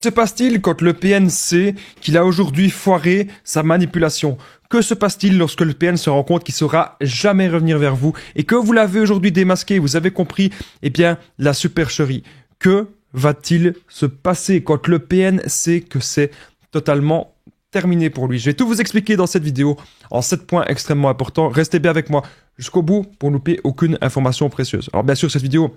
se passe-t-il quand le PN sait qu'il a aujourd'hui foiré sa manipulation? Que se passe-t-il lorsque le PN se rend compte qu'il ne saura jamais revenir vers vous et que vous l'avez aujourd'hui démasqué, vous avez compris, eh bien, la supercherie? Que va-t-il se passer quand le PN sait que c'est totalement terminé pour lui? Je vais tout vous expliquer dans cette vidéo en 7 points extrêmement importants. Restez bien avec moi jusqu'au bout pour ne louper aucune information précieuse. Alors bien sûr, cette vidéo,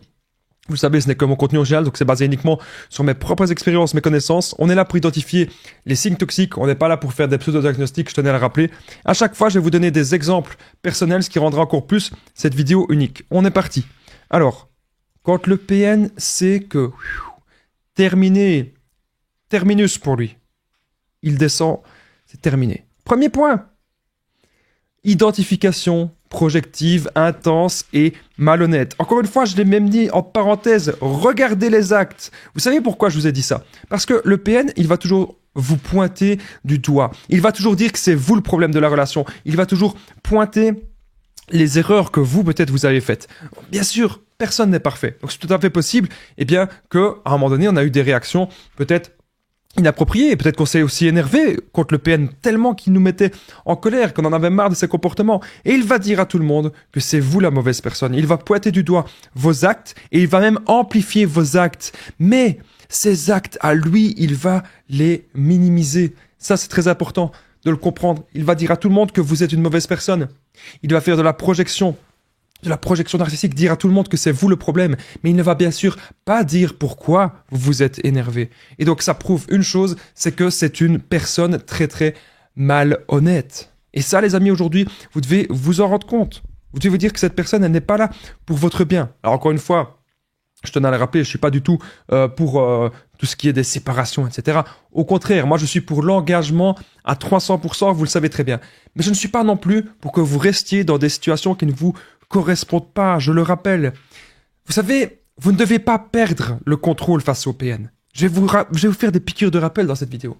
vous savez, ce n'est que mon contenu original, donc c'est basé uniquement sur mes propres expériences, mes connaissances. On est là pour identifier les signes toxiques, on n'est pas là pour faire des pseudo-diagnostics, je tenais à le rappeler. À chaque fois, je vais vous donner des exemples personnels, ce qui rendra encore plus cette vidéo unique. On est parti. Alors, quand le PN sait que terminé, terminus pour lui, il descend, c'est terminé. Premier point, identification projective, intense et malhonnête. Encore une fois, je l'ai même dit en parenthèse, regardez les actes. Vous savez pourquoi je vous ai dit ça? Parce que le PN, il va toujours vous pointer du doigt. Il va toujours dire que c'est vous le problème de la relation. Il va toujours pointer les erreurs que vous, peut-être, vous avez faites. Bien sûr, personne n'est parfait. Donc, c'est tout à fait possible, eh bien, qu'à un moment donné, on a eu des réactions, peut-être, inapproprié, peut-être qu'on s'est aussi énervé contre le PN tellement qu'il nous mettait en colère, qu'on en avait marre de ses comportements. Et il va dire à tout le monde que c'est vous la mauvaise personne. Il va pointer du doigt vos actes et il va même amplifier vos actes. Mais ces actes, à lui, il va les minimiser. Ça, c'est très important de le comprendre. Il va dire à tout le monde que vous êtes une mauvaise personne. Il va faire de la projection narcissique, dire à tout le monde que c'est vous le problème, mais il ne va bien sûr pas dire pourquoi vous êtes énervé. Et donc ça prouve une chose, c'est que c'est une personne très très malhonnête. Et ça, les amis, aujourd'hui, vous devez vous en rendre compte. Vous devez vous dire que cette personne, elle n'est pas là pour votre bien. Alors encore une fois, je tenais à le rappeler, je ne suis pas du tout pour tout ce qui est des séparations, etc. Au contraire, moi je suis pour l'engagement à 300%, vous le savez très bien. Mais je ne suis pas non plus pour que vous restiez dans des situations qui ne vous correspondent pas, je le rappelle. Vous savez, vous ne devez pas perdre le contrôle face au PN. Je vais vous faire des piqûres de rappel dans cette vidéo.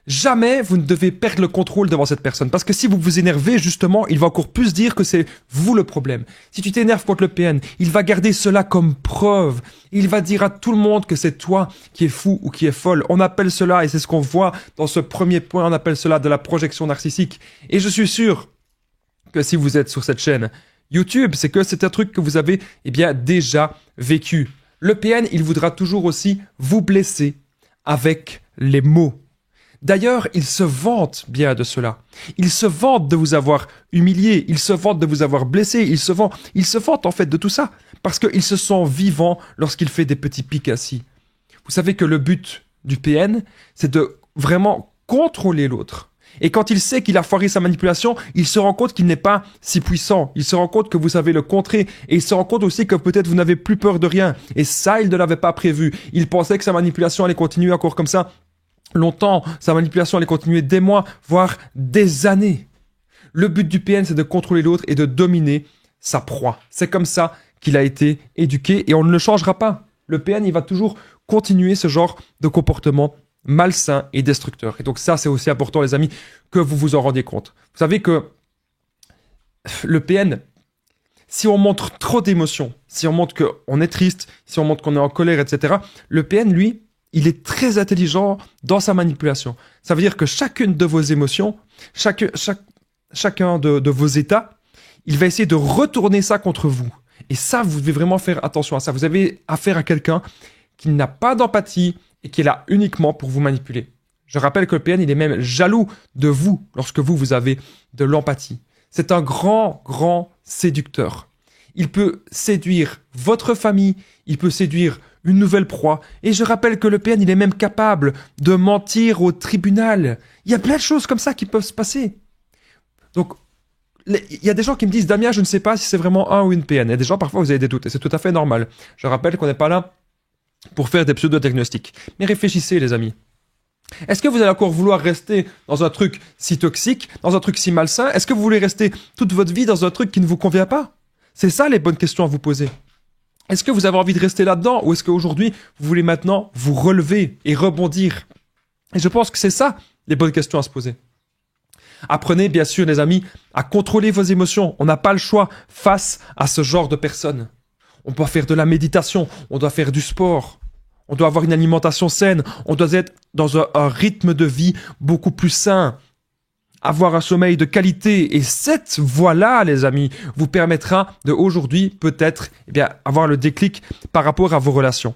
Jamais vous ne devez perdre le contrôle devant cette personne. Parce que si vous vous énervez, justement, il va encore plus dire que c'est vous le problème. Si tu t'énerves contre le PN, il va garder cela comme preuve. Il va dire à tout le monde que c'est toi qui es fou ou qui es folle. On appelle cela, et c'est ce qu'on voit dans ce premier point, on appelle cela de la projection narcissique. Et je suis sûr que si vous êtes sur cette chaîne YouTube, c'est que c'est un truc que vous avez déjà vécu. Le PN, il voudra toujours aussi vous blesser avec les mots. D'ailleurs, il se vante bien de cela. Il se vante de vous avoir humilié, il se vante de vous avoir blessé, il se vante en fait de tout ça, parce qu'il se sent vivant lorsqu'il fait des petits pics assis. Vous savez que le but du PN, c'est de vraiment contrôler l'autre. Et quand il sait qu'il a foiré sa manipulation, il se rend compte qu'il n'est pas si puissant. Il se rend compte que vous savez le contrer. Et il se rend compte aussi que peut-être vous n'avez plus peur de rien. Et ça, il ne l'avait pas prévu. Il pensait que sa manipulation allait continuer encore comme ça longtemps. Sa manipulation allait continuer des mois, voire des années. Le but du PN, c'est de contrôler l'autre et de dominer sa proie. C'est comme ça qu'il a été éduqué et on ne le changera pas. Le PN, il va toujours continuer ce genre de comportement malsain et destructeur. Et donc ça, c'est aussi important, les amis, que vous vous en rendiez compte. Vous savez que le PN, si on montre trop d'émotions, si on montre qu'on est triste, si on montre qu'on est en colère, etc., le PN, lui, il est très intelligent dans sa manipulation. Ça veut dire que chacune de vos émotions, chacun de vos états, il va essayer de retourner ça contre vous. Et ça, vous devez vraiment faire attention à ça. Vous avez affaire à quelqu'un qui n'a pas d'empathie, et qui est là uniquement pour vous manipuler. Je rappelle que le PN, il est même jaloux de vous lorsque vous avez de l'empathie. C'est un grand, grand séducteur. Il peut séduire votre famille, il peut séduire une nouvelle proie. Et je rappelle que le PN, il est même capable de mentir au tribunal. Il y a plein de choses comme ça qui peuvent se passer. Donc, il y a des gens qui me disent « Damien, je ne sais pas si c'est vraiment un ou une PN. » Et des gens, parfois, vous avez des doutes. Et c'est tout à fait normal. Je rappelle qu'on n'est pas là pour faire des pseudo-diagnostics. Mais réfléchissez, les amis. Est-ce que vous allez encore vouloir rester dans un truc si toxique, dans un truc si malsain? Est-ce que vous voulez rester toute votre vie dans un truc qui ne vous convient pas? C'est ça les bonnes questions à vous poser. Est-ce que vous avez envie de rester là-dedans ou est-ce qu'aujourd'hui, vous voulez maintenant vous relever et rebondir? Et je pense que c'est ça les bonnes questions à se poser. Apprenez, bien sûr, les amis, à contrôler vos émotions. On n'a pas le choix face à ce genre de personnes. On doit faire de la méditation, on doit faire du sport, On doit avoir une alimentation saine. On doit être dans un rythme de vie beaucoup plus sain. Avoir un sommeil de qualité. Et cette voie-là, les amis, vous permettra de aujourd'hui peut-être avoir le déclic par rapport à vos relations.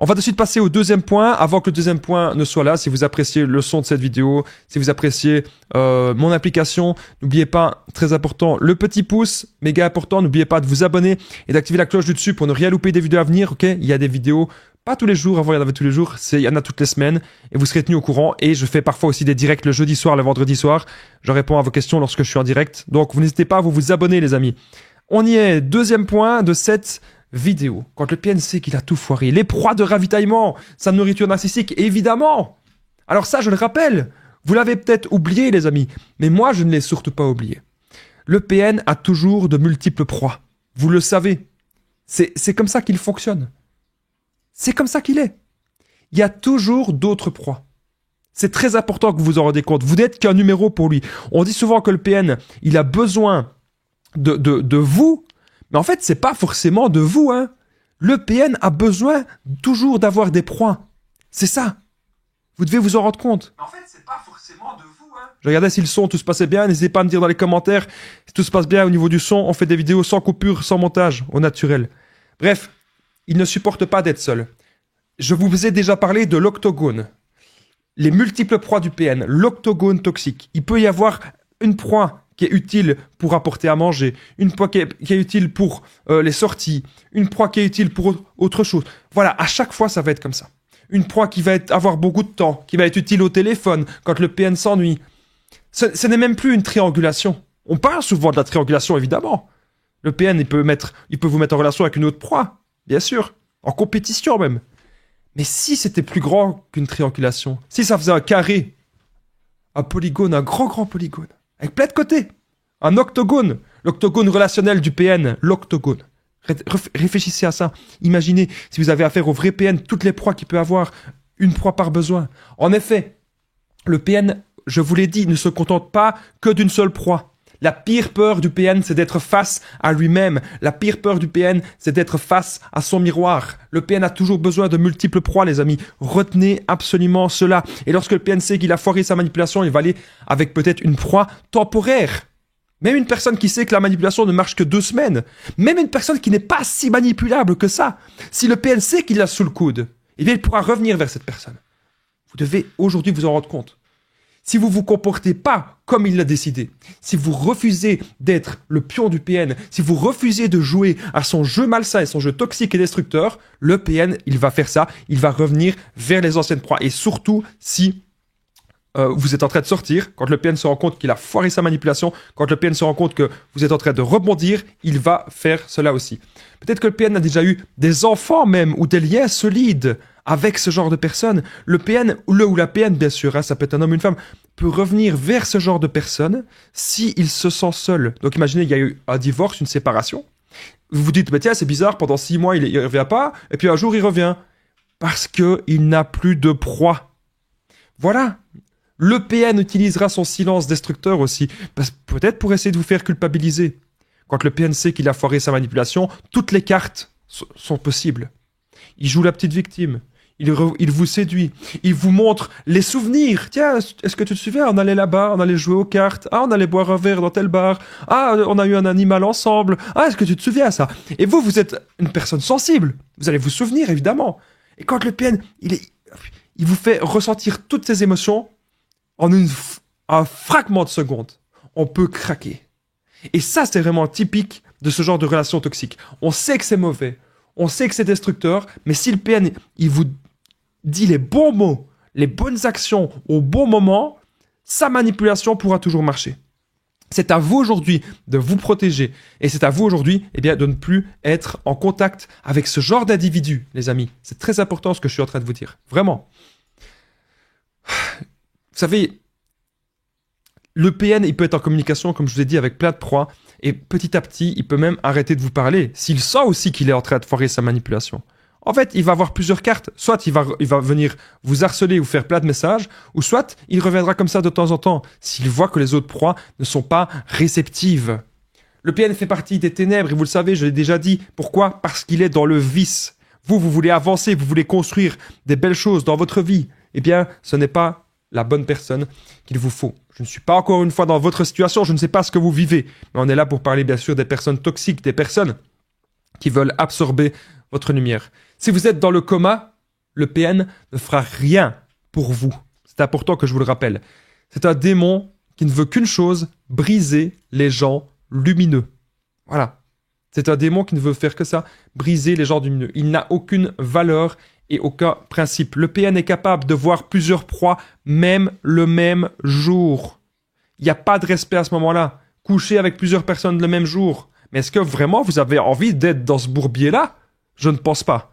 On va de suite passer au deuxième point. Avant que le deuxième point ne soit là, si vous appréciez le son de cette vidéo, si vous appréciez mon application, n'oubliez pas, très important, le petit pouce, méga important, n'oubliez pas de vous abonner et d'activer la cloche du dessus pour ne rien louper des vidéos à venir, ok? Il y a des vidéos, pas tous les jours, avant il y en avait tous les jours, il y en a toutes les semaines et vous serez tenus au courant. Et je fais parfois aussi des directs le jeudi soir, le vendredi soir. Je réponds à vos questions lorsque je suis en direct. Donc vous n'hésitez pas à vous abonner, les amis. On y est, deuxième point de cette vidéo. Quand le PN sait qu'il a tout foiré, les proies de ravitaillement, sa nourriture narcissique, évidemment. Alors ça, je le rappelle, vous l'avez peut-être oublié, les amis, mais moi, je ne l'ai surtout pas oublié. Le PN a toujours de multiples proies. Vous le savez. C'est comme ça qu'il fonctionne. C'est comme ça qu'il est. Il y a toujours d'autres proies. C'est très important que vous vous en rendez compte. Vous n'êtes qu'un numéro pour lui. On dit souvent que le PN, il a besoin de vous. Mais en fait, c'est pas forcément de vous, hein. Le PN a besoin toujours d'avoir des proies. C'est ça. Vous devez vous en rendre compte. Mais en fait, c'est pas forcément de vous, hein. Je regardais si le son, tout se passait bien. N'hésitez pas à me dire dans les commentaires si tout se passe bien au niveau du son. On fait des vidéos sans coupure, sans montage, au naturel. Bref, il ne supporte pas d'être seul. Je vous ai déjà parlé de l'octogone. Les multiples proies du PN, l'octogone toxique. Il peut y avoir une proie qui est utile pour apporter à manger, une proie qui est utile pour les sorties, une proie qui est utile pour autre chose. Voilà, à chaque fois, ça va être comme ça. Une proie qui va avoir beaucoup de temps, qui va être utile au téléphone quand le PN s'ennuie. Ce n'est même plus une triangulation. On parle souvent de la triangulation, évidemment. Le PN, il peut vous mettre en relation avec une autre proie, bien sûr, en compétition même. Mais si c'était plus grand qu'une triangulation, si ça faisait un carré, un polygone, un grand polygone, avec plein de côtés. Un octogone. L'octogone relationnel du PN. L'octogone. Réfléchissez à ça. Imaginez, si vous avez affaire au vrai PN, toutes les proies qu'il peut avoir, une proie par besoin. En effet, le PN, je vous l'ai dit, ne se contente pas que d'une seule proie. La pire peur du PN, c'est d'être face à lui-même. La pire peur du PN, c'est d'être face à son miroir. Le PN a toujours besoin de multiples proies, les amis. Retenez absolument cela. Et lorsque le PN sait qu'il a foiré sa manipulation, il va aller avec peut-être une proie temporaire. Même une personne qui sait que la manipulation ne marche que 2 semaines. Même une personne qui n'est pas si manipulable que ça. Si le PN sait qu'il l'a sous le coude, eh bien, il pourra revenir vers cette personne. Vous devez aujourd'hui vous en rendre compte. Si vous vous comportez pas comme il l'a décidé, si vous refusez d'être le pion du PN, si vous refusez de jouer à son jeu malsain et son jeu toxique et destructeur, le PN, il va faire ça, il va revenir vers les anciennes proies. Et surtout, si vous êtes en train de sortir, quand le PN se rend compte qu'il a foiré sa manipulation, quand le PN se rend compte que vous êtes en train de rebondir, il va faire cela aussi. Peut-être que le PN a déjà eu des enfants même, ou des liens solides avec ce genre de personnes. Le PN, ou la PN bien sûr, hein, ça peut être un homme ou une femme, peut revenir vers ce genre de personnes s'il se sent seul. Donc imaginez, il y a eu un divorce, une séparation. Vous vous dites, bah, tiens, c'est bizarre, pendant 6 mois, il ne revient pas, et puis un jour, il revient. Parce qu'il n'a plus de proie. Voilà. Le PN utilisera son silence destructeur aussi, peut-être pour essayer de vous faire culpabiliser. Quand le PN sait qu'il a foiré sa manipulation, toutes les cartes sont possibles. Il joue la petite victime. Il vous séduit. Il vous montre les souvenirs. Tiens, est-ce que tu te souviens? On allait là-bas, on allait jouer aux cartes. Ah, on allait boire un verre dans tel bar. Ah, on a eu un animal ensemble. Ah, est-ce que tu te souviens de ça? Et vous êtes une personne sensible. Vous allez vous souvenir, évidemment. Et quand le PN, il vous fait ressentir toutes ces émotions, en un fragment de seconde, on peut craquer. Et ça, c'est vraiment typique de ce genre de relation toxique. On sait que c'est mauvais, on sait que c'est destructeur, mais si le PN, il vous dit les bons mots, les bonnes actions au bon moment, sa manipulation pourra toujours marcher. C'est à vous aujourd'hui de vous protéger. Et c'est à vous aujourd'hui, eh bien, de ne plus être en contact avec ce genre d'individu, les amis. C'est très important ce que je suis en train de vous dire. Vraiment. Vous savez, le PN, il peut être en communication, comme je vous ai dit, avec plein de proies. Et petit à petit, il peut même arrêter de vous parler. S'il sent aussi qu'il est en train de foirer sa manipulation. En fait, il va avoir plusieurs cartes. Soit il va venir vous harceler ou faire plein de messages. Ou soit il reviendra comme ça de temps en temps. S'il voit que les autres proies ne sont pas réceptives. Le PN fait partie des ténèbres. Et vous le savez, je l'ai déjà dit. Pourquoi? Parce qu'il est dans le vice. vous voulez avancer, vous voulez construire des belles choses dans votre vie, eh bien, ce n'est pas la bonne personne qu'il vous faut. Je ne suis pas encore une fois dans votre situation, je ne sais pas ce que vous vivez, mais on est là pour parler bien sûr des personnes toxiques, des personnes qui veulent absorber votre lumière. Si vous êtes dans le coma, le PN ne fera rien pour vous. C'est important que je vous le rappelle. C'est un démon qui ne veut qu'une chose, briser les gens lumineux. Voilà. C'est un démon qui ne veut faire que ça, briser les gens lumineux. Il n'a aucune valeur et aucun principe. Le PN est capable de voir plusieurs proies, même le même jour. Il n'y a pas de respect à ce moment-là. Coucher avec plusieurs personnes le même jour. Mais est-ce que vraiment vous avez envie d'être dans ce bourbier-là? Je ne pense pas.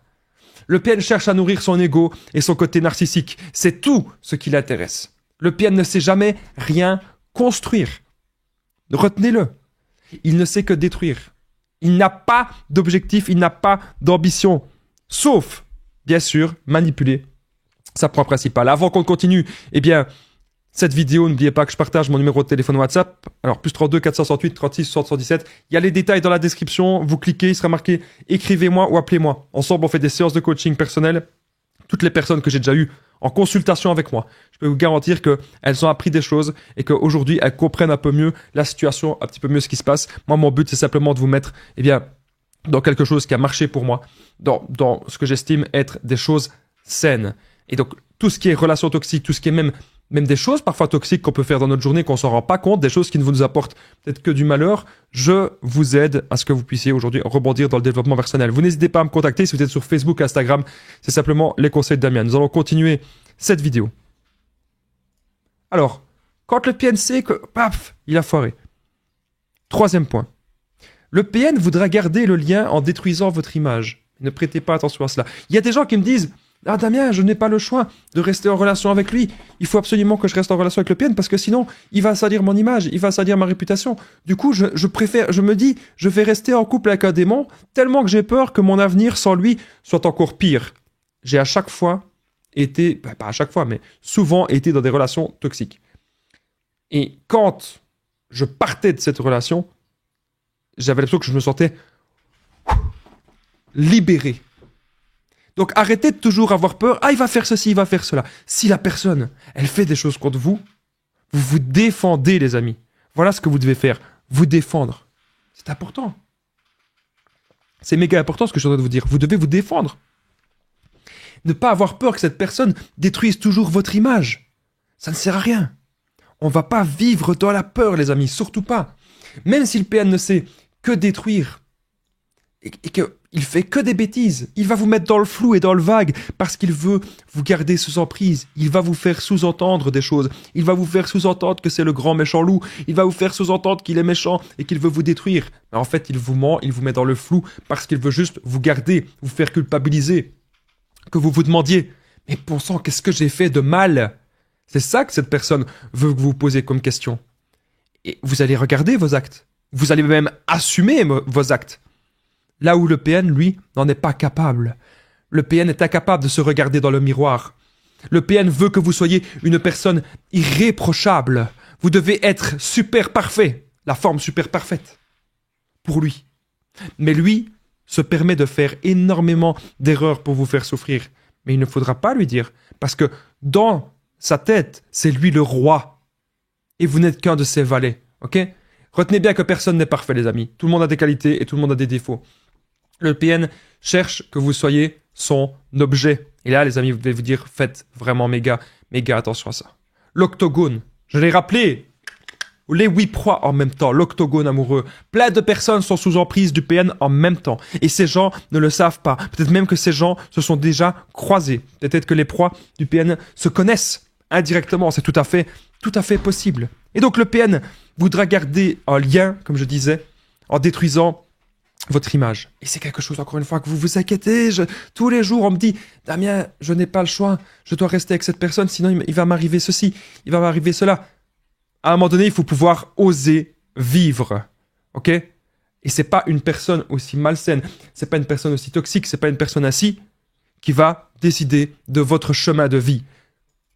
Le PN cherche à nourrir son ego et son côté narcissique. C'est tout ce qui l'intéresse. Le PN ne sait jamais rien construire. Retenez-le. Il ne sait que détruire. Il n'a pas d'objectif, il n'a pas d'ambition. Sauf, bien sûr, manipuler sa point principale. Avant qu'on continue, eh bien, cette vidéo, n'oubliez pas que je partage mon numéro de téléphone WhatsApp. Alors, plus 32 468 36 77. Il y a les détails dans la description. Vous cliquez, il sera marqué « Écrivez-moi » ou « Appelez-moi ». Ensemble, on fait des séances de coaching personnel. Toutes les personnes que j'ai déjà eues en consultation avec moi, je peux vous garantir qu'elles ont appris des choses et qu'aujourd'hui, elles comprennent un peu mieux la situation, un petit peu mieux ce qui se passe. Moi, mon but, c'est simplement de vous mettre, eh bien, dans quelque chose qui a marché pour moi, dans ce que j'estime être des choses saines. Et donc, tout ce qui est relations toxiques, tout ce qui est même des choses parfois toxiques qu'on peut faire dans notre journée, qu'on s'en rend pas compte, des choses qui ne vous apportent peut-être que du malheur, je vous aide à ce que vous puissiez aujourd'hui rebondir dans le développement personnel. Vous n'hésitez pas à me contacter si vous êtes sur Facebook, Instagram, c'est simplement les conseils de Damien. Nous allons continuer cette vidéo. Alors, quand le PN sait que, paf, il a foiré. Troisième point. Le PN voudra garder le lien en détruisant votre image. Ne prêtez pas attention à cela. Il y a des gens qui me disent « Ah Damien, je n'ai pas le choix de rester en relation avec lui. Il faut absolument que je reste en relation avec le PN parce que sinon, il va salir mon image, il va salir ma réputation. Du coup, je me dis, je vais rester en couple avec un démon tellement que j'ai peur que mon avenir sans lui soit encore pire. » J'ai à chaque fois été, pas à chaque fois, mais souvent été dans des relations toxiques. Et quand je partais de cette relation, j'avais l'impression que je me sentais libéré. Donc arrêtez de toujours avoir peur. Ah, il va faire ceci, il va faire cela. Si la personne, elle fait des choses contre vous, vous vous défendez, les amis. Voilà ce que vous devez faire. Vous défendre. C'est important. C'est méga important ce que je suis en train de vous dire. Vous devez vous défendre. Ne pas avoir peur que cette personne détruise toujours votre image. Ça ne sert à rien. On ne va pas vivre dans la peur, les amis. Surtout pas. Même si le PN ne sait que détruire et qu'il fait que des bêtises, il va vous mettre dans le flou et dans le vague parce qu'il veut vous garder sous emprise. Il va vous faire sous-entendre des choses. Il va vous faire sous-entendre que c'est le grand méchant loup. Il va vous faire sous-entendre qu'il est méchant et qu'il veut vous détruire. Mais en fait, il vous ment, il vous met dans le flou parce qu'il veut juste vous garder, vous faire culpabiliser. Que vous vous demandiez, mais bon sang, qu'est-ce que j'ai fait de mal? C'est ça que cette personne veut que vous posiez comme question. Et vous allez regarder vos actes. Vous allez même assumer vos actes. Là où le PN, lui, n'en est pas capable. Le PN est incapable de se regarder dans le miroir. Le PN veut que vous soyez une personne irréprochable. Vous devez être super parfait, la forme super parfaite, pour lui. Mais lui se permet de faire énormément d'erreurs pour vous faire souffrir. Mais il ne faudra pas lui dire, parce que dans sa tête, c'est lui le roi. Et vous n'êtes qu'un de ses valets, ok? Retenez bien que personne n'est parfait, les amis. Tout le monde a des qualités et tout le monde a des défauts. Le PN cherche que vous soyez son objet. Et là, les amis, vous devez vous dire, faites vraiment méga attention à ça. L'octogone, je l'ai rappelé, les 8 proies en même temps, l'octogone amoureux. Plein de personnes sont sous emprise du PN en même temps. Et ces gens ne le savent pas. Peut-être même que ces gens se sont déjà croisés. Peut-être que les proies du PN se connaissent indirectement. C'est tout à fait possible. Et donc le PN voudra garder un lien, comme je disais, en détruisant votre image. Et c'est quelque chose, encore une fois, que vous vous inquiétez. Tous les jours, on me dit, Damien, je n'ai pas le choix. Je dois rester avec cette personne, sinon il va m'arriver ceci, il va m'arriver cela. À un moment donné, il faut pouvoir oser vivre. Ok? Et c'est pas une personne aussi malsaine, c'est pas une personne aussi toxique, c'est pas une personne ainsi qui va décider de votre chemin de vie.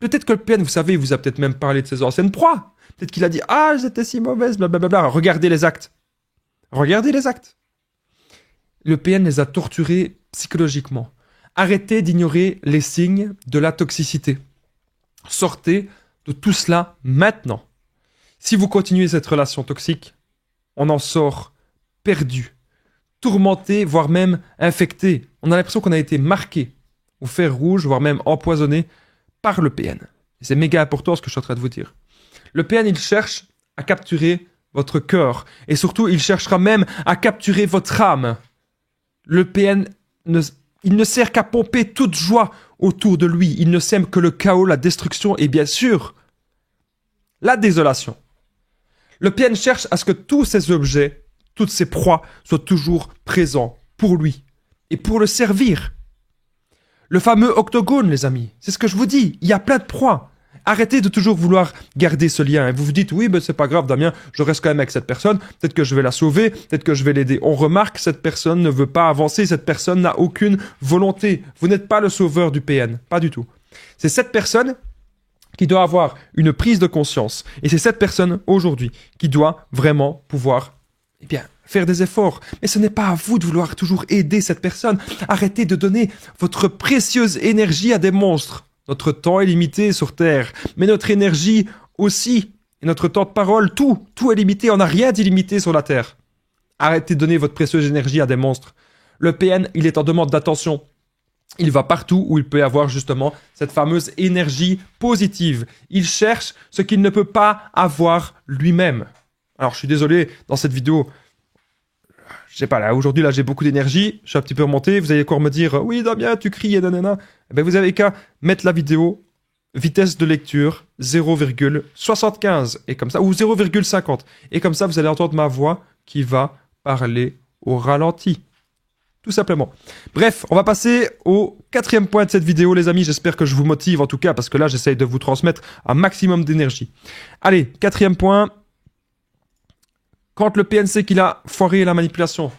Peut-être que le PN, vous savez, il vous a peut-être même parlé de ses anciennes proies. Peut-être qu'il a dit, ah, j'étais si mauvaise, blablabla. Regardez les actes. Regardez les actes. Le PN les a torturés psychologiquement. Arrêtez d'ignorer les signes de la toxicité. Sortez de tout cela maintenant. Si vous continuez cette relation toxique, on en sort perdu, tourmenté, voire même infecté. On a l'impression qu'on a été marqué au fer rouge, voire même empoisonné par le PN. Et c'est méga important ce que je suis en train de vous dire. Le PN, il cherche à capturer votre cœur. Et surtout, il cherchera même à capturer votre âme. Le PN, il ne sert qu'à pomper toute joie autour de lui. Il ne sème que le chaos, la destruction et bien sûr, la désolation. Le PN cherche à ce que tous ces objets, toutes ces proies soient toujours présents pour lui et pour le servir. Le fameux octogone, les amis, c'est ce que je vous dis, il y a plein de proies. Arrêtez de toujours vouloir garder ce lien. Et vous vous dites, oui, ben c'est pas grave, Damien, je reste quand même avec cette personne, peut-être que je vais la sauver, peut-être que je vais l'aider. On remarque que cette personne ne veut pas avancer, cette personne n'a aucune volonté. Vous n'êtes pas le sauveur du PN, pas du tout. C'est cette personne qui doit avoir une prise de conscience. Et c'est cette personne, aujourd'hui, qui doit vraiment pouvoir, faire des efforts. Mais ce n'est pas à vous de vouloir toujours aider cette personne. Arrêtez de donner votre précieuse énergie à des monstres. Notre temps est limité sur Terre, mais notre énergie aussi. Et notre temps de parole, tout est limité. On n'a rien d'illimité sur la Terre. Arrêtez de donner votre précieuse énergie à des monstres. Le PN, il est en demande d'attention. Il va partout où il peut avoir justement cette fameuse énergie positive. Il cherche ce qu'il ne peut pas avoir lui-même. Alors, je suis désolé, dans cette vidéo, je sais pas, là, aujourd'hui, là, j'ai beaucoup d'énergie, je suis un petit peu remonté, vous allez encore me dire, oui, Damien, tu cries et nanana. Eh ben, vous avez qu'à mettre la vidéo, vitesse de lecture 0,75, et comme ça, ou 0,50. Et comme ça, vous allez entendre ma voix qui va parler au ralenti. Tout simplement. Bref, on va passer au 4e point de cette vidéo, les amis. J'espère que je vous motive, en tout cas, parce que là, j'essaye de vous transmettre un maximum d'énergie. Allez, 4e point. Quand le PN sait qu'il a foiré la manipulation,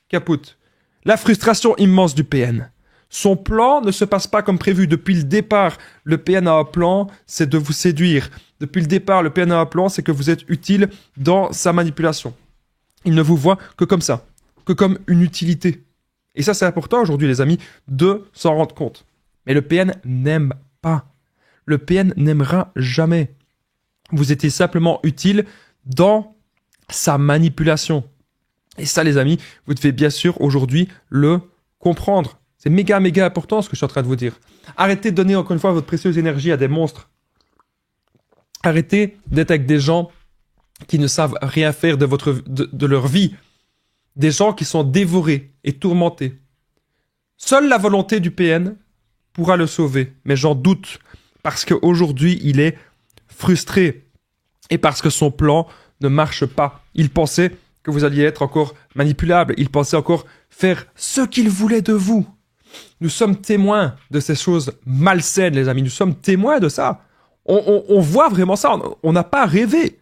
capote. La frustration immense du PN. Son plan ne se passe pas comme prévu. Depuis le départ, le PN a un plan, c'est de vous séduire. Depuis le départ, le PN a un plan, c'est que vous êtes utile dans sa manipulation. Il ne vous voit que comme ça, que comme une utilité. Et ça, c'est important aujourd'hui, les amis, de s'en rendre compte. Mais le PN n'aime pas. Le PN n'aimera jamais. Vous étiez simplement utile dans sa manipulation. Et ça, les amis, vous devez bien sûr aujourd'hui le comprendre. C'est méga important ce que je suis en train de vous dire. Arrêtez de donner encore une fois votre précieuse énergie à des monstres. Arrêtez d'être avec des gens qui ne savent rien faire de leur vie. Des gens qui sont dévorés et tourmentés. Seule la volonté du PN pourra le sauver. Mais j'en doute. Parce qu'aujourd'hui, il est frustré. Et parce que son plan ne marche pas. Il pensait que vous alliez être encore manipulable. Il pensait encore faire ce qu'il voulait de vous. Nous sommes témoins de ces choses malsaines, les amis. Nous sommes témoins de ça. On voit vraiment ça. On n'a pas rêvé.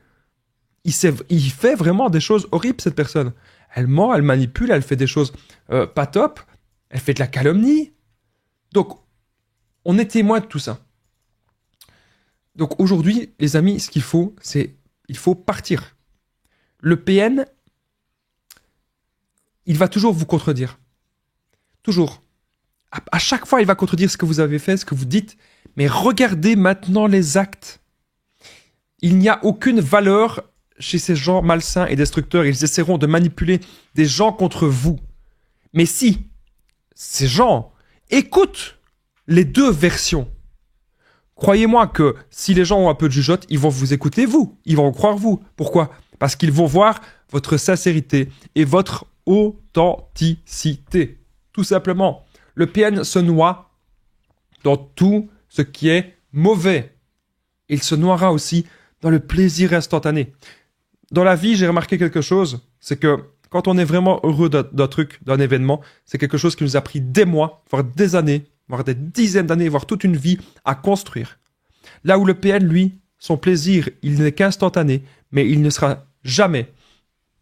Il fait vraiment des choses horribles, cette personne. Elle ment, elle manipule, elle fait des choses pas top. Elle fait de la calomnie. Donc, on est témoin de tout ça. Donc aujourd'hui, les amis, ce qu'il faut, c'est il faut partir. Le PN, il va toujours vous contredire. Toujours. À chaque fois, il va contredire ce que vous avez fait, ce que vous dites. Mais regardez maintenant les actes. Il n'y a aucune valeur chez ces gens malsains et destructeurs. Ils essaieront de manipuler des gens contre vous. Mais si ces gens écoutent les deux versions, croyez-moi que si les gens ont un peu de jugeote, ils vont vous écouter vous. Ils vont croire vous. Pourquoi ? Parce qu'ils vont voir votre sincérité et votre authenticité. Tout simplement. Le PN se noie dans tout ce qui est mauvais. Il se noiera aussi dans le plaisir instantané. Dans la vie, j'ai remarqué quelque chose, c'est que quand on est vraiment heureux d'un truc, d'un événement, c'est quelque chose qui nous a pris des mois, voire des années, voire des dizaines d'années, voire toute une vie à construire. Là où le PN, lui, son plaisir, il n'est qu'instantané, mais il ne sera jamais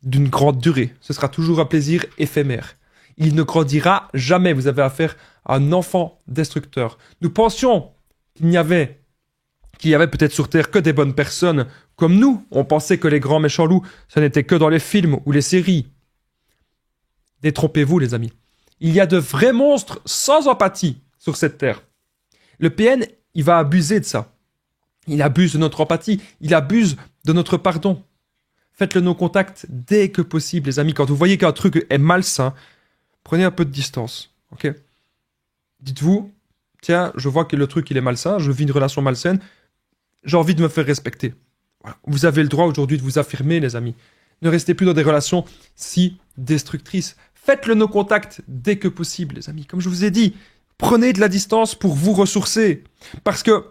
d'une grande durée. Ce sera toujours un plaisir éphémère. Il ne grandira jamais. Vous avez affaire à un enfant destructeur. Nous pensions qu'il y avait peut-être sur Terre que des bonnes personnes comme nous. On pensait que les grands méchants loups, ce n'était que dans les films ou les séries. Détrompez-vous, les amis. Il y a de vrais monstres sans empathie. sur cette terre. Le PN, il va abuser de ça. Il abuse de notre empathie, il abuse de notre pardon. Faites le no-contact dès que possible, les amis. Quand vous voyez qu'un truc est malsain, prenez un peu de distance, ok? Dites-vous, tiens, je vois que le truc il est malsain, je vis une relation malsaine, j'ai envie de me faire respecter. Voilà. Vous avez le droit aujourd'hui de vous affirmer, les amis. Ne restez plus dans des relations si destructrices. Faites le no-contact dès que possible, les amis. Comme je vous ai dit, prenez de la distance pour vous ressourcer. Parce que,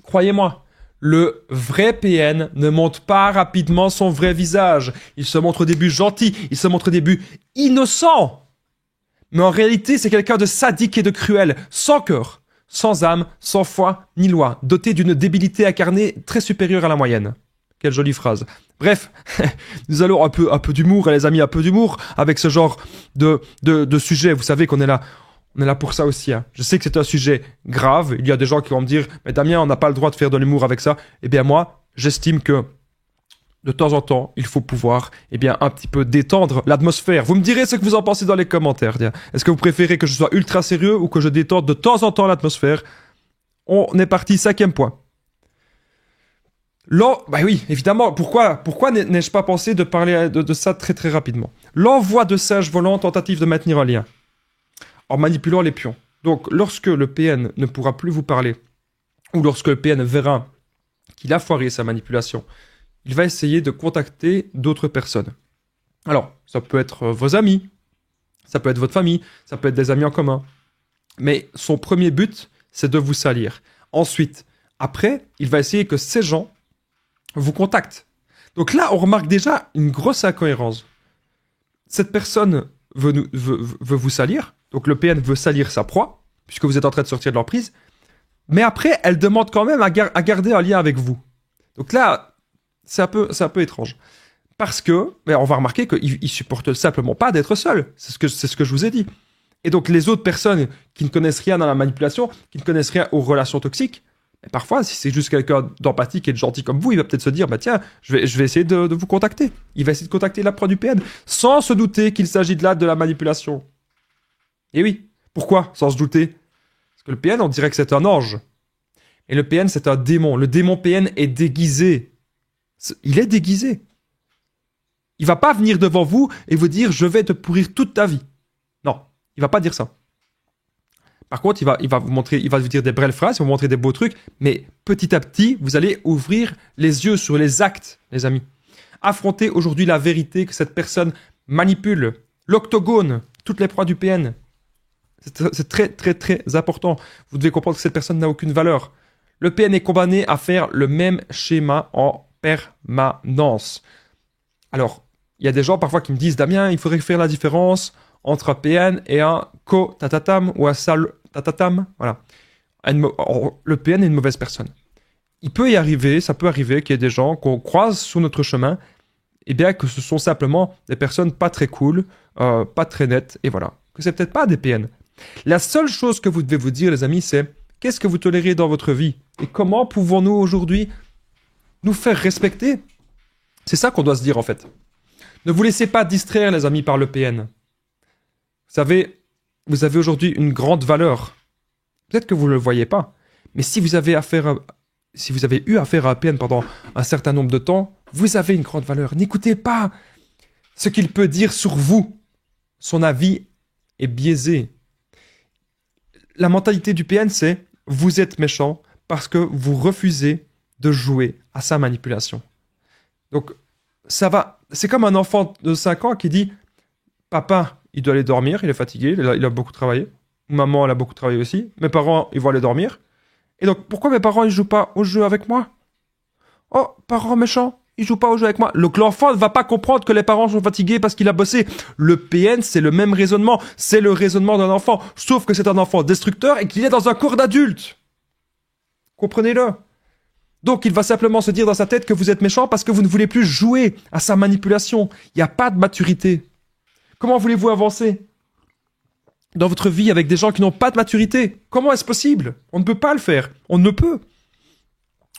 croyez-moi, le vrai PN ne montre pas rapidement son vrai visage. Il se montre au début gentil, il se montre au début innocent. Mais en réalité, c'est quelqu'un de sadique et de cruel, sans cœur, sans âme, sans foi ni loi, doté d'une débilité incarnée très supérieure à la moyenne. Quelle jolie phrase. Bref, nous allons un peu d'humour, les amis, un peu d'humour avec ce genre de sujet. Vous savez qu'on est là. On est là pour ça aussi. Hein. Je sais que c'est un sujet grave. Il y a des gens qui vont me dire « Mais Damien, on n'a pas le droit de faire de l'humour avec ça. » Eh bien moi, j'estime que de temps en temps, il faut pouvoir un petit peu détendre l'atmosphère. Vous me direz ce que vous en pensez dans les commentaires. Est-ce que vous préférez que je sois ultra sérieux ou que je détende de temps en temps l'atmosphère? On est parti, 5e point. Bah oui, évidemment. Pourquoi n'ai-je pas pensé de parler de ça très très rapidement? L'envoi de singes volants, tentative de maintenir un lien en manipulant les pions. Donc, lorsque le PN ne pourra plus vous parler, ou lorsque le PN verra qu'il a foiré sa manipulation, il va essayer de contacter d'autres personnes. Alors, ça peut être vos amis, ça peut être votre famille, ça peut être des amis en commun. Mais son premier but, c'est de vous salir. Ensuite, après, il va essayer que ces gens vous contactent. Donc là, on remarque déjà une grosse incohérence. Cette personne veut vous salir. Donc le PN veut salir sa proie, puisque vous êtes en train de sortir de l'emprise. Mais après, elle demande quand même à garder un lien avec vous. Donc là, c'est un peu étrange. Parce que, on va remarquer qu'il ne supporte simplement pas d'être seul. C'est ce que je vous ai dit. Et donc les autres personnes qui ne connaissent rien dans la manipulation, qui ne connaissent rien aux relations toxiques, et parfois, si c'est juste quelqu'un d'empathique et de gentil comme vous, il va peut-être se dire, tiens, je vais essayer de vous contacter. Il va essayer de contacter la proie du PN, sans se douter qu'il s'agit de la manipulation. Et oui, pourquoi sans se douter? Parce que le PN, on dirait que c'est un ange. Et le PN, c'est un démon. Le démon PN est déguisé. Il est déguisé. Il va pas venir devant vous et vous dire, je vais te pourrir toute ta vie. Non, il va pas dire ça. Par contre, il va vous montrer, il va vous dire des belles phrases, il va vous montrer des beaux trucs, mais petit à petit, vous allez ouvrir les yeux sur les actes, les amis. Affrontez aujourd'hui la vérité que cette personne manipule, l'octogone, toutes les proies du PN. C'est très, très, très important. Vous devez comprendre que cette personne n'a aucune valeur. Le PN est condamné à faire le même schéma en permanence. Alors, il y a des gens parfois qui me disent, Damien, il faudrait faire la différence entre un PN et un co-tatatam ou un sale tatatam. Voilà. Le PN est une mauvaise personne. Il peut y arriver, ça peut arriver qu'il y ait des gens qu'on croise sur notre chemin, et bien que ce sont simplement des personnes pas très cool, pas très nettes, et voilà. Que c'est peut-être pas des PN. La seule chose que vous devez vous dire, les amis, c'est qu'est-ce que vous tolérez dans votre vie? Et comment pouvons-nous aujourd'hui nous faire respecter? C'est ça qu'on doit se dire en fait. Ne vous laissez pas distraire, les amis, par le PN. Vous savez, vous avez aujourd'hui une grande valeur. Peut-être que vous ne le voyez pas, mais si vous avez eu affaire à un PN pendant un certain nombre de temps, vous avez une grande valeur. N'écoutez pas ce qu'il peut dire sur vous. Son avis est biaisé. La mentalité du PN, c'est vous êtes méchant parce que vous refusez de jouer à sa manipulation. Donc, ça va. C'est comme un enfant de 5 ans qui dit « Papa, il doit aller dormir, il est fatigué, il a beaucoup travaillé. Maman, elle a beaucoup travaillé aussi. Mes parents, ils vont aller dormir. Et donc, pourquoi mes parents, ils jouent pas au jeu avec moi? Oh, parents méchants, ils jouent pas au jeu avec moi. Donc, l'enfant ne va pas comprendre que les parents sont fatigués parce qu'il a bossé. Le PN, c'est le même raisonnement. C'est le raisonnement d'un enfant. Sauf que c'est un enfant destructeur et qu'il est dans un corps d'adulte. Comprenez-le. Donc, il va simplement se dire dans sa tête que vous êtes méchant parce que vous ne voulez plus jouer à sa manipulation. Il n'y a pas de maturité. Comment voulez-vous avancer dans votre vie avec des gens qui n'ont pas de maturité? Comment est-ce possible? On ne peut pas le faire. On ne peut.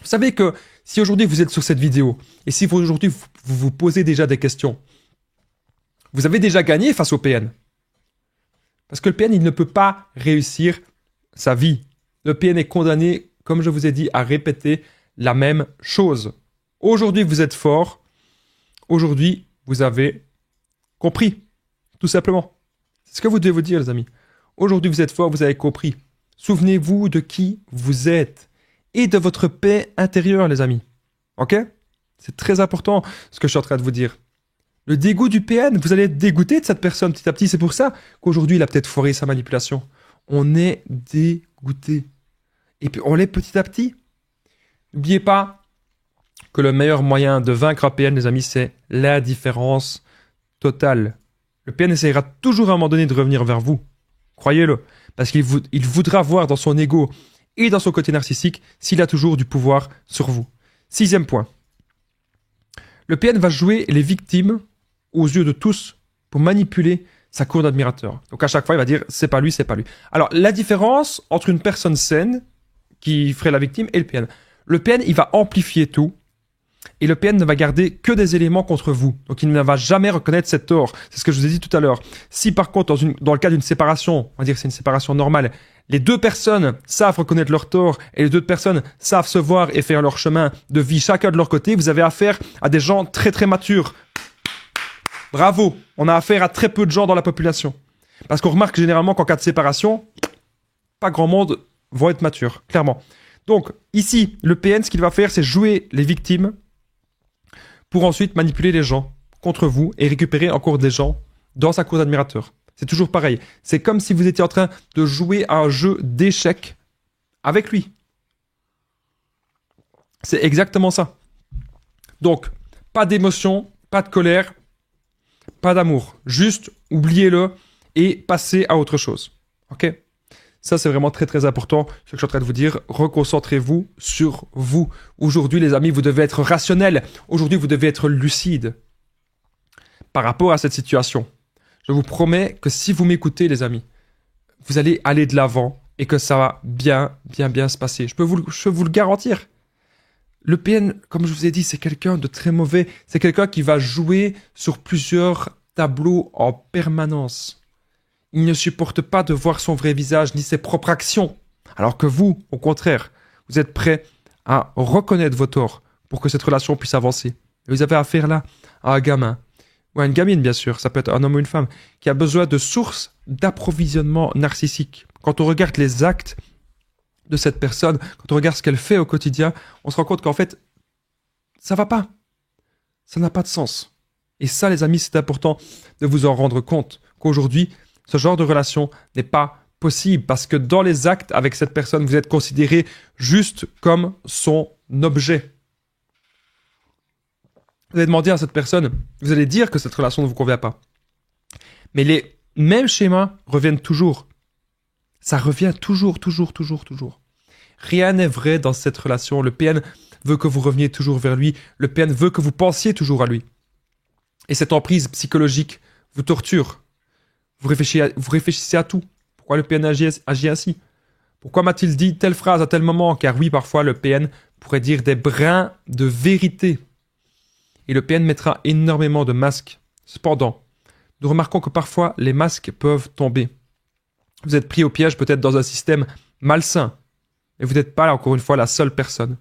Vous savez que si aujourd'hui vous êtes sur cette vidéo et si aujourd'hui vous vous posez déjà des questions, vous avez déjà gagné face au PN. Parce que le PN, il ne peut pas réussir sa vie. Le PN est condamné, comme je vous ai dit, à répéter la même chose. Aujourd'hui, vous êtes fort. Aujourd'hui, vous avez compris. Tout simplement. C'est ce que vous devez vous dire, les amis. Aujourd'hui, vous êtes fort, vous avez compris. Souvenez-vous de qui vous êtes et de votre paix intérieure, les amis. Ok? C'est très important ce que je suis en train de vous dire. Le dégoût du PN, vous allez être dégoûté de cette personne petit à petit. C'est pour ça qu'aujourd'hui, il a peut-être foiré sa manipulation. On est dégoûté. Et puis, on l'est petit à petit. N'oubliez pas que le meilleur moyen de vaincre un PN, les amis, c'est l'indifférence totale. Le PN essaiera toujours à un moment donné de revenir vers vous. Croyez-le. Parce qu'il voudra voir dans son ego et dans son côté narcissique s'il a toujours du pouvoir sur vous. 6e point. Le PN va jouer les victimes aux yeux de tous pour manipuler sa cour d'admirateurs. Donc à chaque fois, il va dire c'est pas lui, c'est pas lui. Alors la différence entre une personne saine qui ferait la victime et le PN. Le PN, il va amplifier tout et le PN ne va garder que des éléments contre vous. Donc il ne va jamais reconnaître ses torts. C'est ce que je vous ai dit tout à l'heure. Si par contre, dans le cas d'une séparation, on va dire que c'est une séparation normale, les deux personnes savent reconnaître leurs torts et les deux personnes savent se voir et faire leur chemin de vie chacun de leur côté, vous avez affaire à des gens très très matures. Bravo, on a affaire à très peu de gens dans la population. Parce qu'on remarque généralement qu'en cas de séparation, pas grand monde vont être matures, clairement. Donc ici, le PN, ce qu'il va faire, c'est jouer les victimes pour ensuite manipuler les gens contre vous et récupérer encore des gens dans sa cour d'admirateurs. C'est toujours pareil. C'est comme si vous étiez en train de jouer à un jeu d'échecs avec lui. C'est exactement ça. Donc, pas d'émotion, pas de colère, pas d'amour. Juste, oubliez-le et passez à autre chose. Ok ? Ça, c'est vraiment très, très important. Ce que je suis en train de vous dire, reconcentrez-vous sur vous. Aujourd'hui, les amis, vous devez être rationnel. Aujourd'hui, vous devez être lucide par rapport à cette situation. Je vous promets que si vous m'écoutez, les amis, vous allez aller de l'avant et que ça va bien se passer. Je peux vous le garantir. Le PN, comme je vous ai dit, c'est quelqu'un de très mauvais. C'est quelqu'un qui va jouer sur plusieurs tableaux en permanence. Il ne supporte pas de voir son vrai visage ni ses propres actions. Alors que vous, au contraire, vous êtes prêt à reconnaître vos torts pour que cette relation puisse avancer. Et vous avez affaire là à un gamin, ou à une gamine bien sûr, ça peut être un homme ou une femme, qui a besoin de sources d'approvisionnement narcissique. Quand on regarde les actes de cette personne, quand on regarde ce qu'elle fait au quotidien, on se rend compte qu'en fait, ça va pas. Ça n'a pas de sens. Et ça, les amis, c'est important de vous en rendre compte, qu'aujourd'hui, ce genre de relation n'est pas possible, parce que dans les actes avec cette personne, vous êtes considéré juste comme son objet. Vous allez demander à cette personne, vous allez dire que cette relation ne vous convient pas. Mais les mêmes schémas reviennent toujours. Ça revient toujours. Rien n'est vrai dans cette relation. Le PN veut que vous reveniez toujours vers lui. Le PN veut que vous pensiez toujours à lui. Et cette emprise psychologique vous torture. Vous réfléchissez à tout. Pourquoi le PN agit ainsi? Pourquoi m'a-t-il dit telle phrase à tel moment? Car oui, parfois le PN pourrait dire des brins de vérité. Et le PN mettra énormément de masques. Cependant, nous remarquons que parfois les masques peuvent tomber. Vous êtes pris au piège peut-être dans un système malsain. Et vous n'êtes pas, encore une fois, la seule personne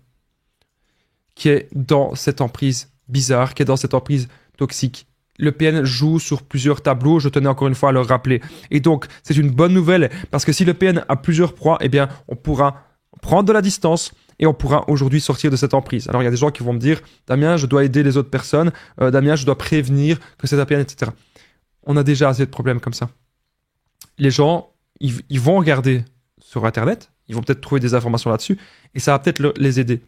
qui est dans cette emprise bizarre, qui est dans cette emprise toxique. Le PN joue sur plusieurs tableaux, je tenais encore une fois à le rappeler. Et donc, c'est une bonne nouvelle, parce que si le PN a plusieurs proies, eh bien, on pourra prendre de la distance et on pourra aujourd'hui sortir de cette emprise. Alors, il y a des gens qui vont me dire, Damien, je dois aider les autres personnes, Damien, je dois prévenir que c'est un PN, etc. On a déjà assez de problèmes comme ça. Les gens, ils vont regarder sur Internet, ils vont peut-être trouver des informations là-dessus, et ça va peut-être les aider.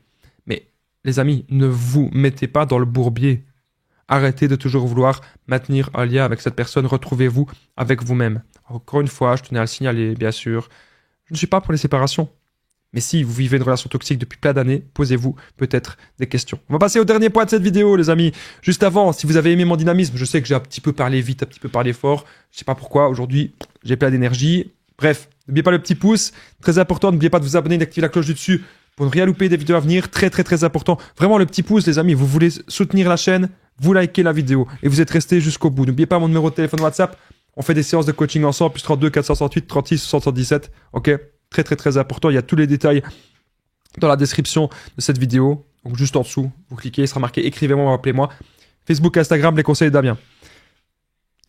Mais, les amis, ne vous mettez pas dans le bourbier. Arrêtez de toujours vouloir maintenir un lien avec cette personne. Retrouvez-vous avec vous-même. Encore une fois, je tenais à le signaler, bien sûr. Je ne suis pas pour les séparations. Mais si vous vivez une relation toxique depuis plein d'années, posez-vous peut-être des questions. On va passer au dernier point de cette vidéo, les amis. Juste avant, si vous avez aimé mon dynamisme, je sais que j'ai un petit peu parlé vite, un petit peu parlé fort. Je ne sais pas pourquoi. Aujourd'hui, j'ai plein d'énergie. Bref, n'oubliez pas le petit pouce. Très important, n'oubliez pas de vous abonner et d'activer la cloche du dessus pour ne rien louper des vidéos à venir. Très, très, très important. Vraiment, le petit pouce, les amis. Vous voulez soutenir la chaîne, vous likez la vidéo et vous êtes resté jusqu'au bout. N'oubliez pas mon numéro de téléphone WhatsApp. On fait des séances de coaching ensemble, plus 32 468 36 77. Ok? très très très important. Il y a tous les détails dans la description de cette vidéo. Donc juste en dessous, vous cliquez, il sera marqué écrivez-moi ou appelez-moi. Facebook, Instagram, les conseils de Damien.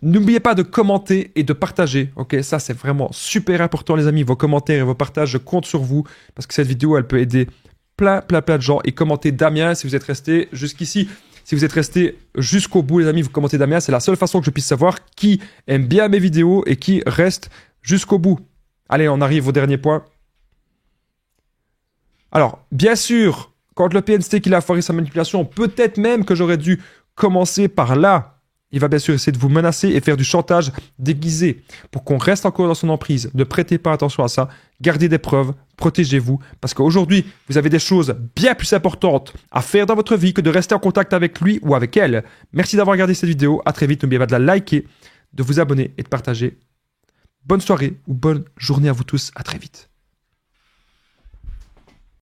N'oubliez pas de commenter et de partager. Ok, ça c'est vraiment super important les amis. Vos commentaires et vos partages, je compte sur vous parce que cette vidéo elle peut aider plein de gens. Et commentez Damien si vous êtes resté jusqu'ici. Si vous êtes resté jusqu'au bout les amis, vous commentez Damien. C'est la seule façon que je puisse savoir qui aime bien mes vidéos et qui reste jusqu'au bout. Allez, on arrive au dernier point. Alors, bien sûr, quand le PNC qu'il a foiré sa manipulation, peut-être même que j'aurais dû commencer par là. Il va bien sûr essayer de vous menacer et faire du chantage déguisé pour qu'on reste encore dans son emprise. Ne prêtez pas attention à ça. Gardez des preuves. Protégez-vous. Parce qu'aujourd'hui, vous avez des choses bien plus importantes à faire dans votre vie que de rester en contact avec lui ou avec elle. Merci d'avoir regardé cette vidéo. À très vite. N'oubliez pas de la liker, de vous abonner et de partager. Bonne soirée ou bonne journée à vous tous. À très vite.